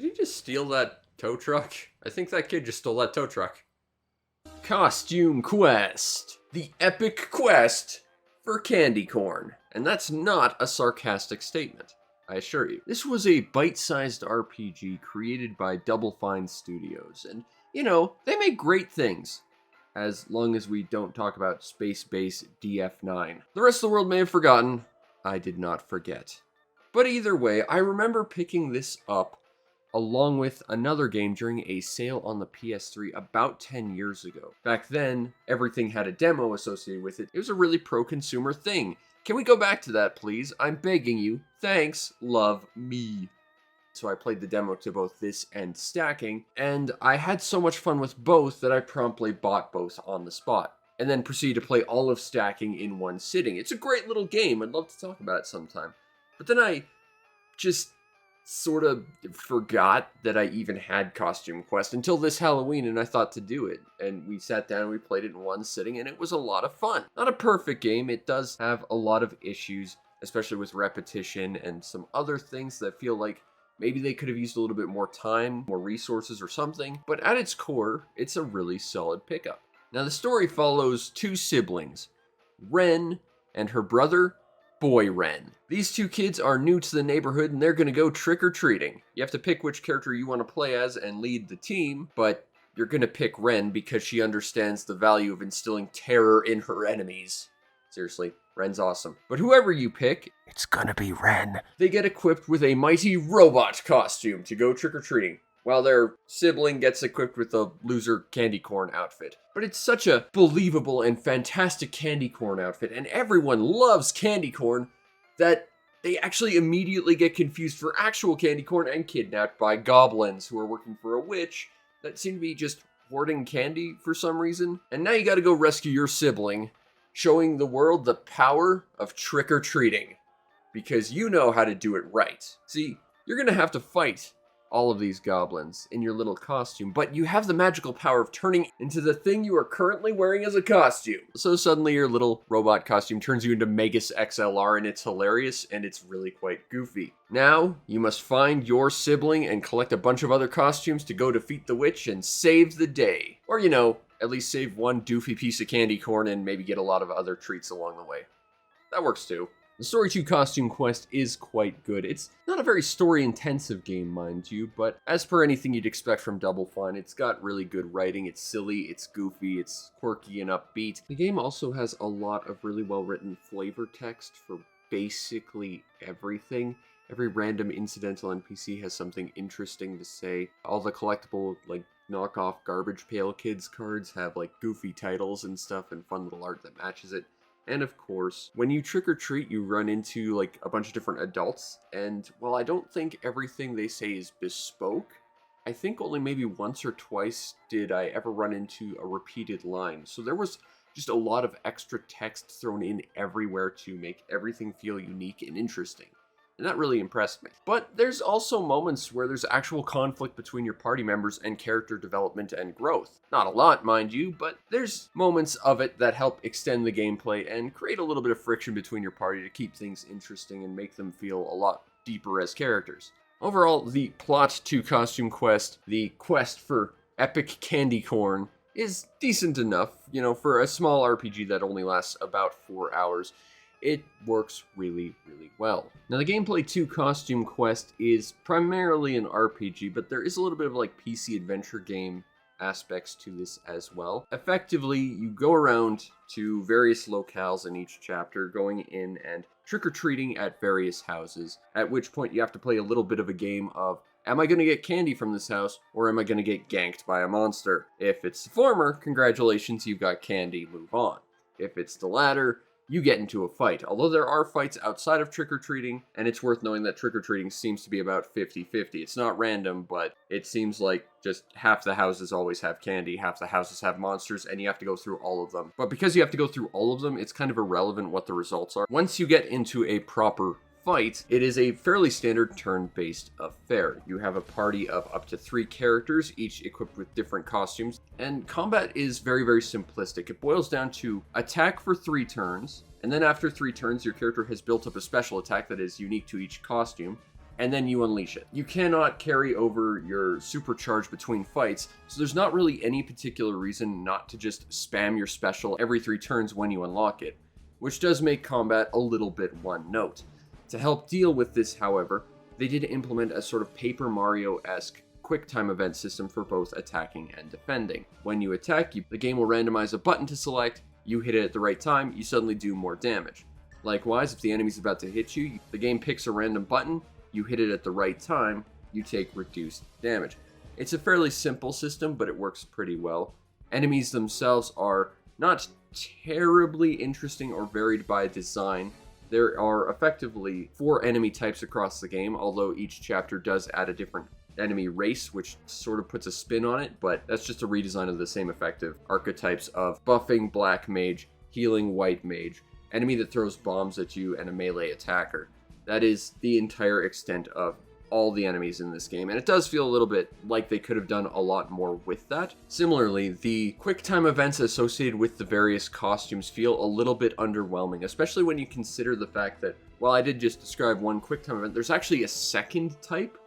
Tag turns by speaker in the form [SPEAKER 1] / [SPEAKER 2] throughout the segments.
[SPEAKER 1] Did he just steal that tow truck? I think that kid just stole that tow truck. Costume Quest. The epic quest for candy corn. And that's not a sarcastic statement, I assure you. This was a bite-sized RPG created by Double Fine Studios. And, you know, they make great things. As long as we don't talk about Space Base DF9. The rest of the world may have forgotten. I did not forget. But either way, I remember picking this up along with another game during a sale on the PS3 about 10 years ago. Back then, everything had a demo associated with it. It was a really pro-consumer thing. Can we go back to that, please? I'm begging you. Thanks, love me. So I played the demo to both this and stacking, and I had so much fun with both that I promptly bought both on the spot, and then proceeded to play all of stacking in one sitting. It's a great little game. I'd love to talk about it sometime. But then I just sort of forgot that I even had Costume Quest until this Halloween, and I thought to do it. And we sat down and we played it in one sitting, and it was a lot of fun. Not a perfect game. It does have a lot of issues, especially with repetition and some other things that feel like maybe they could have used a little bit more time, more resources or something, but at its core, it's a really solid pickup. Now the story follows two siblings, Ren and her brother, Boy Ren. These two kids are new to the neighborhood and they're gonna go trick-or-treating. You have to pick which character you want to play as and lead the team, but you're gonna pick Ren because she understands the value of instilling terror in her enemies. Seriously, Ren's awesome. But whoever you pick, it's gonna be Ren. They get equipped with a mighty robot costume to go trick-or-treating, while their sibling gets equipped with a loser candy corn outfit. But it's such a believable and fantastic candy corn outfit, and everyone loves candy corn, that they actually immediately get confused for actual candy corn and kidnapped by goblins who are working for a witch that seem to be just hoarding candy for some reason. And now you gotta go rescue your sibling, showing the world the power of trick-or-treating, because you know how to do it right. See, you're gonna have to fight all of these goblins in your little costume, but you have the magical power of turning into the thing you are currently wearing as a costume. So suddenly your little robot costume turns you into Megas XLR, and it's hilarious, and it's really quite goofy. Now, you must find your sibling and collect a bunch of other costumes to go defeat the witch and save the day. Or, you know, at least save one doofy piece of candy corn and maybe get a lot of other treats along the way. That works too. The Story 2 Costume Quest is quite good. It's not a very story-intensive game, mind you, but as per anything you'd expect from Double Fine, it's got really good writing, it's silly, it's goofy, it's quirky and upbeat. The game also has a lot of really well-written flavor text for basically everything. Every random incidental NPC has something interesting to say. All the collectible, like, knockoff Garbage Pail Kids cards have, like, goofy titles and stuff and fun little art that matches it. And of course, when you trick-or-treat, you run into, like, a bunch of different adults, and while I don't think everything they say is bespoke, I think only maybe once or twice did I ever run into a repeated line. So there was just a lot of extra text thrown in everywhere to make everything feel unique and interesting. And that really impressed me. But there's also moments where there's actual conflict between your party members and character development and growth. Not a lot, mind you, but there's moments of it that help extend the gameplay and create a little bit of friction between your party to keep things interesting and make them feel a lot deeper as characters. Overall, the plot to Costume Quest, the quest for epic candy corn, is decent enough, you know, for a small RPG that only lasts about 4 hours. It works really, really well. Now, the gameplay to Costume Quest is primarily an RPG, but there is a little bit of like PC adventure game aspects to this as well. Effectively, you go around to various locales in each chapter, going in and trick-or-treating at various houses, at which point you have to play a little bit of a game of, am I going to get candy from this house, or am I going to get ganked by a monster? If it's the former, congratulations, you've got candy, move on. If it's the latter, you get into a fight. Although there are fights outside of trick-or-treating, and it's worth knowing that trick-or-treating seems to be about 50-50. It's not random, but it seems like just half the houses always have candy, half the houses have monsters, and you have to go through all of them. But because you have to go through all of them, it's kind of irrelevant what the results are. Once you get into a proper fight, it is a fairly standard turn-based affair. You have a party of up to 3 characters, each equipped with different costumes, and combat is very, very simplistic. It boils down to attack for 3 turns, and then after 3 turns, your character has built up a special attack that is unique to each costume. and then you unleash it. You cannot carry over your supercharge between fights, so there's not really any particular reason not to just spam your special every 3 turns when you unlock it, which does make combat a little bit one note. To help deal with this, however, they did implement a sort of Paper Mario-esque quick time event system for both attacking and defending. When you attack, the game will randomize a button to select, you hit it at the right time, you suddenly do more damage. Likewise, if the enemy's about to hit you, the game picks a random button, you hit it at the right time, you take reduced damage. It's a fairly simple system, but it works pretty well. Enemies themselves are not terribly interesting or varied by design. There are effectively 4 enemy types across the game, although each chapter does add a different enemy race, which sort of puts a spin on it, but that's just a redesign of the same effective archetypes of buffing black mage, healing white mage, enemy that throws bombs at you, and a melee attacker. That is the entire extent of all the enemies in this game, and it does feel a little bit like they could have done a lot more with that. Similarly, the quick time events associated with the various costumes feel a little bit underwhelming, especially when you consider the fact that, while I did just describe one quick time event, there's actually a second type,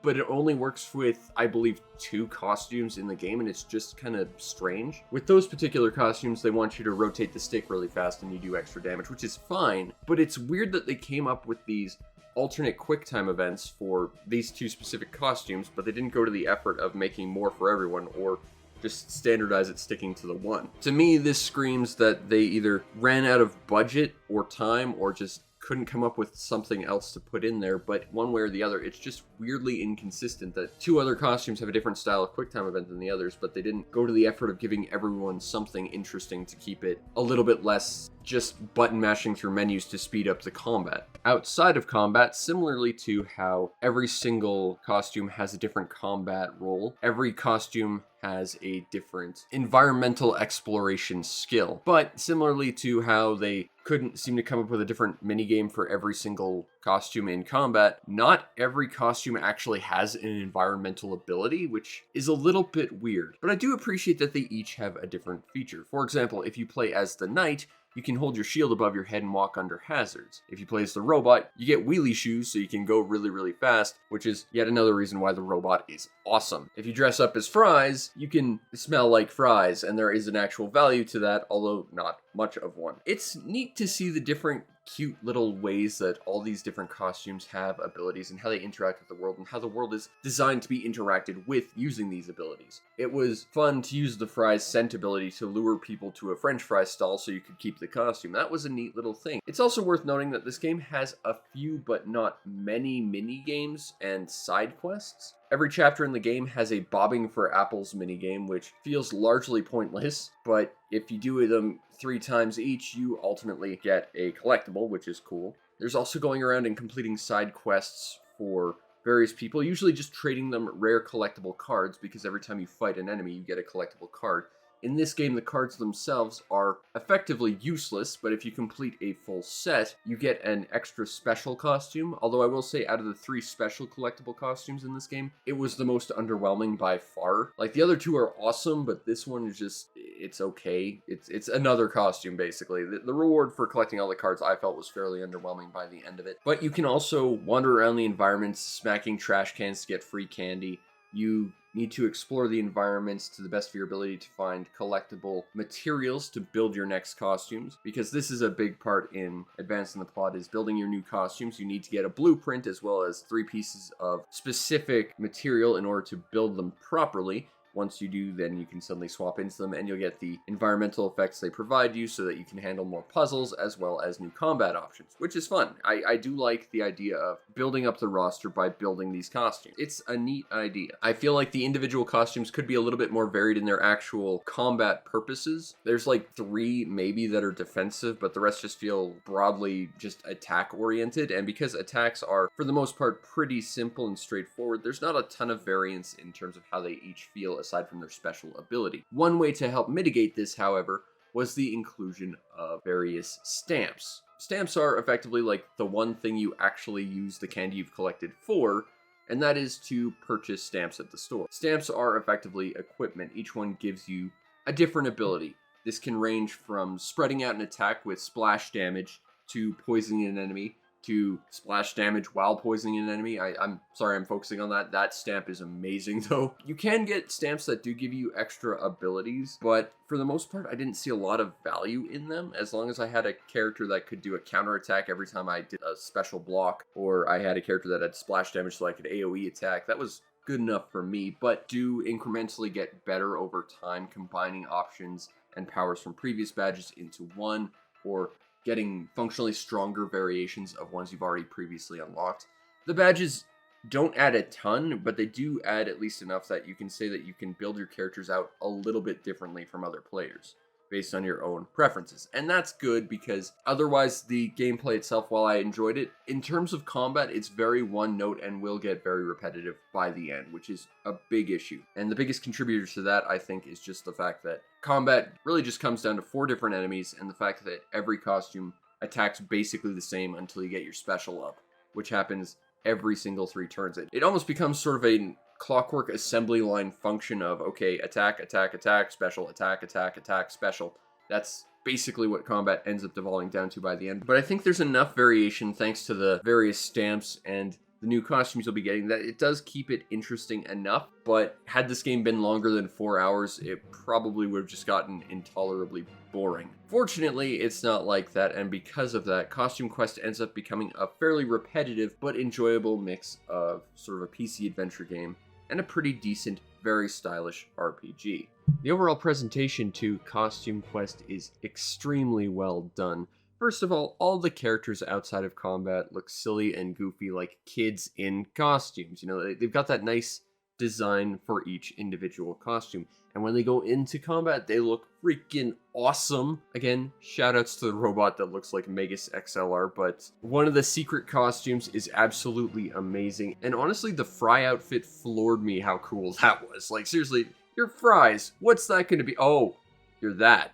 [SPEAKER 1] but it only works with, I believe, 2 costumes in the game, and it's just kind of strange. With those particular costumes, they want you to rotate the stick really fast and you do extra damage, which is fine, but it's weird that they came up with these alternate quick time events for these 2 specific costumes, but they didn't go to the effort of making more for everyone or just standardize it sticking to the one. To me, this screams that they either ran out of budget or time or just couldn't come up with something else to put in there, but one way or the other, it's just weirdly inconsistent that 2 other costumes have a different style of quick time event than the others, but they didn't go to the effort of giving everyone something interesting to keep it a little bit less just button mashing through menus to speed up the combat. Outside of combat, similarly to how every single costume has a different combat role, every costume has a different environmental exploration skill. But similarly to how they couldn't seem to come up with a different minigame for every single costume in combat, not every costume actually has an environmental ability, which is a little bit weird. But I do appreciate that they each have a different feature. For example, if you play as the knight, you can hold your shield above your head and walk under hazards. If you play as the robot, you get wheelie shoes so you can go really, really fast, which is yet another reason why the robot is awesome. If you dress up as fries, you can smell like fries, and there is an actual value to that, although not much of one. It's neat to see the different cute little ways that all these different costumes have abilities and how they interact with the world and how the world is designed to be interacted with using these abilities. It was fun to use the fries scent ability to lure people to a french fry stall so you could keep the costume. That was a neat little thing. It's also worth noting that this game has a few but not many mini games and side quests. Every chapter in the game has a bobbing for apples minigame, which feels largely pointless, but if you do them 3 times each, you ultimately get a collectible, which is cool. There's also going around and completing side quests for various people, usually just trading them rare collectible cards, because every time you fight an enemy, you get a collectible card. In this game, the cards themselves are effectively useless, but if you complete a full set, you get an extra special costume. Although I will say, out of the 3 special collectible costumes in this game, it was the most underwhelming by far. Like, the other 2 are awesome, but this one is just, it's okay. It's another costume, basically. The reward for collecting all the cards I felt was fairly underwhelming by the end of it. But you can also wander around the environments, smacking trash cans to get free candy. You need to explore the environments to the best of your ability to find collectible materials to build your next costumes, because this is a big part in advancing the plot, is building your new costumes. You need to get a blueprint as well as 3 pieces of specific material in order to build them properly. Once you do, then you can suddenly swap into them and you'll get the environmental effects they provide you so that you can handle more puzzles as well as new combat options, which is fun. I do like the idea of building up the roster by building these costumes. It's a neat idea. I feel like the individual costumes could be a little bit more varied in their actual combat purposes. There's like 3 maybe that are defensive, but the rest just feel broadly just attack oriented. And because attacks are, for the most part, pretty simple and straightforward, there's not a ton of variance in terms of how they each feel aside from their special ability. One way to help mitigate this, however, was the inclusion of various stamps. Stamps are effectively like the one thing you actually use the candy you've collected for, and that is to purchase stamps at the store. Stamps are effectively equipment. Each one gives you a different ability. This can range from spreading out an attack with splash damage to poisoning an enemy, to splash damage while poisoning an enemy. I'm sorry, I'm focusing on that. That stamp is amazing though. You can get stamps that do give you extra abilities, but for the most part, I didn't see a lot of value in them. As long as I had a character that could do a counterattack every time I did a special block, or I had a character that had splash damage so I could AoE attack, that was good enough for me, but do incrementally get better over time, combining options and powers from previous badges into one, or getting functionally stronger variations of ones you've already previously unlocked. The badges don't add a ton, but they do add at least enough that you can say that you can build your characters out a little bit differently from other players based on your own preferences. And that's good because otherwise the gameplay itself, while I enjoyed it, in terms of combat, it's very one note and will get very repetitive by the end, which is a big issue. And the biggest contributor to that, I think, is just the fact that combat really just comes down to 4 different enemies and the fact that every costume attacks basically the same until you get your special up, which happens every single 3 turns. It almost becomes sort of a clockwork assembly line function of, okay, attack, attack, attack, special, attack, attack, attack, special. That's basically what combat ends up devolving down to by the end. But I think there's enough variation thanks to the various stamps and the new costumes you'll be getting that it does keep it interesting enough. But had this game been longer than 4 hours, it probably would have just gotten intolerably boring. Fortunately, it's not like that, and because of that, Costume Quest ends up becoming a fairly repetitive but enjoyable mix of sort of a PC adventure game and a pretty decent, very stylish RPG. The overall presentation to Costume Quest is extremely well done. First of all the characters outside of combat look silly and goofy like kids in costumes. You know, they've got that nice design for each individual costume. And when they go into combat, they look freaking awesome. Again, shoutouts to the robot that looks like Megas XLR, but one of the secret costumes is absolutely amazing. And honestly, the Fry outfit floored me how cool that was. Like, seriously, you're Fries. What's that going to be? Oh, you're that.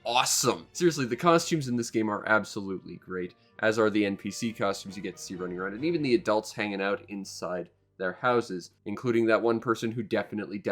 [SPEAKER 1] Awesome. Seriously, the costumes in this game are absolutely great, as are the NPC costumes you get to see running around, and even the adults hanging out inside their houses, including that one person who definitely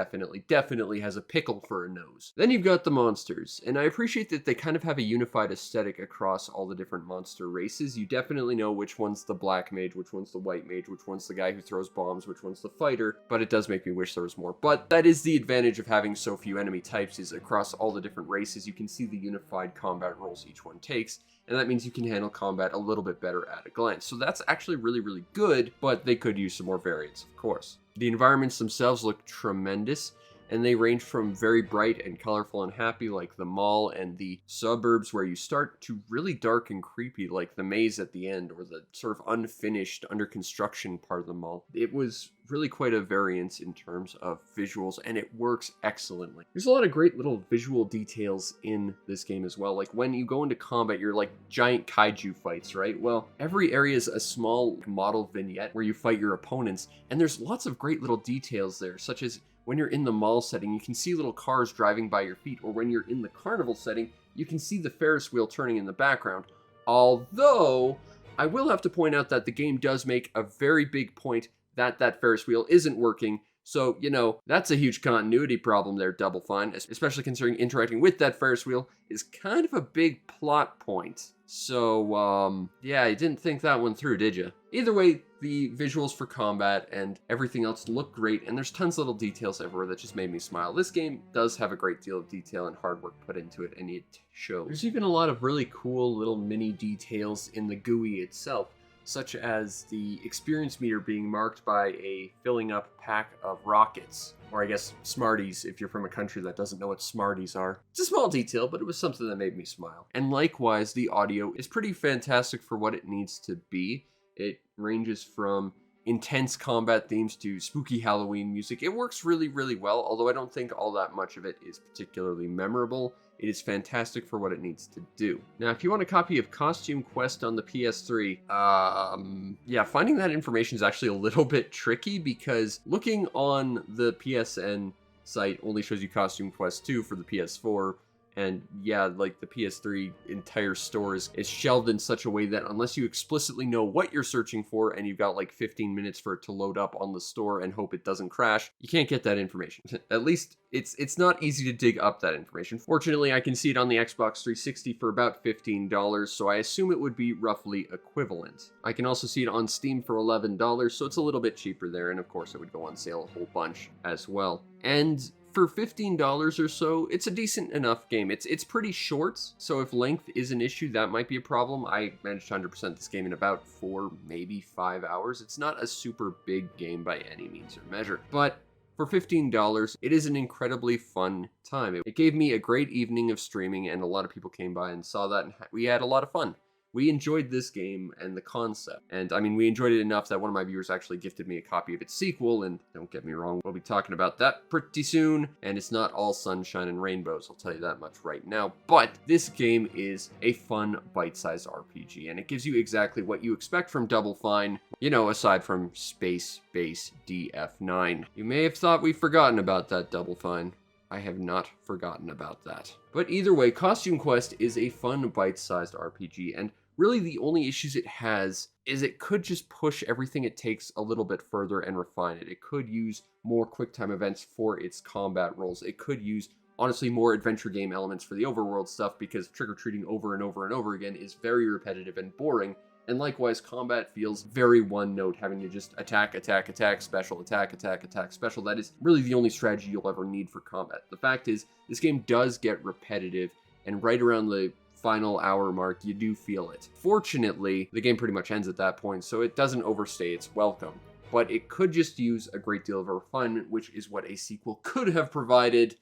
[SPEAKER 1] has a pickle for a nose. Then you've got the monsters, and I appreciate that they kind of have a unified aesthetic across all the different monster races. You definitely know which one's the black mage, which one's the white mage, which one's the guy who throws bombs, which one's the fighter, but it does make me wish there was more. But that is the advantage of having so few enemy types, is across all the different races, you can see the unified combat roles each one takes, and that means you can handle combat a little bit better at a glance. So that's actually really good, but they could use some more variants, of course. The environments themselves look tremendous, and they range from very bright and colorful and happy like the mall and the suburbs where you start to really dark and creepy like the maze at the end or the sort of unfinished under construction part of the mall. It was really quite a variance in terms of visuals, and it works excellently. There's a lot of great little visual details in this game as well. Like when you go into combat, you're like giant kaiju fights, right? Well, every area is a small model vignette where you fight your opponents, and there's lots of great little details there, such as when you're in the mall setting, you can see little cars driving by your feet, or when you're in the carnival setting, you can see the Ferris wheel turning in the background. Although, I will have to point out that the game does make a very big point that that Ferris wheel isn't working, so, you know, that's a huge continuity problem there, Double Fine, especially considering interacting with that Ferris wheel is kind of a big plot point. So, yeah, you didn't think that one through, did you? Either way, the visuals for combat and everything else look great, and there's tons of little details everywhere that just made me smile. This game does have a great deal of detail and hard work put into it, and it shows. There's even a lot of really cool little mini details in the GUI itself, such as the experience meter being marked by a filling up pack of rockets, or I guess Smarties if you're from a country that doesn't know what Smarties are. It's a small detail, but it was something that made me smile. And likewise, the audio is pretty fantastic for what it needs to be. It ranges from intense combat themes to spooky Halloween music. It works really well, although I don't think all that much of it is particularly memorable. It is fantastic for what it needs to do. Now, if you want a copy of Costume Quest on the PS3, yeah, finding that information is actually a little bit tricky because looking on the PSN site only shows you Costume Quest 2 for the PS4, And yeah, like the PS3 entire store is shelved in such a way that unless you explicitly know what you're searching for and you've got like 15 minutes for it to load up on the store and hope it doesn't crash, you can't get that information. At least it's not easy to dig up that information. Fortunately, I can see it on the Xbox 360 for about $15, so I assume it would be roughly equivalent. I can also see it on Steam for $11, so it's a little bit cheaper there, and of course it would go on sale a whole bunch as well. And for $15 or so, it's a decent enough game. It's pretty short, so if length is an issue, that might be a problem. I managed to 100% this game in about 4, maybe 5 hours. It's not a super big game by any means or measure, but for $15, it is an incredibly fun time. It gave me a great evening of streaming, and a lot of people came by and saw that, and we had a lot of fun. We enjoyed this game and the concept. And I mean, we enjoyed it enough that one of my viewers actually gifted me a copy of its sequel, and don't get me wrong, we'll be talking about that pretty soon. And it's not all sunshine and rainbows, I'll tell you that much right now. But this game is a fun, bite-sized RPG, and it gives you exactly what you expect from Double Fine, you know, aside from Space Base DF9. You may have thought we've forgotten about that, Double Fine. I have not forgotten about that. But either way, Costume Quest is a fun, bite-sized RPG, and really the only issues it has is it could just push everything it takes a little bit further and refine it. It could use more quick-time events for its combat roles. It could use, honestly, more adventure game elements for the overworld stuff, because trick-or-treating over and over and over again is very repetitive and boring. And likewise, combat feels very one-note, having to just attack, attack, attack, special, attack, attack, attack, special. That is really the only strategy you'll ever need for combat. The fact is, this game does get repetitive, and right around the final hour mark, you do feel it. Fortunately, the game pretty much ends at that point, so it doesn't overstay its welcome. But it could just use a great deal of refinement, which is what a sequel could have provided.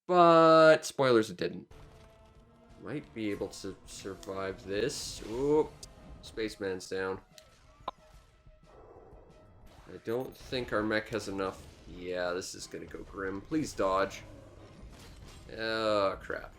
[SPEAKER 1] But, spoilers, it didn't. Might be able to survive this. Oop. Spaceman's down. I don't think our mech has enough. Yeah, this is gonna go grim. Please dodge. Oh, crap.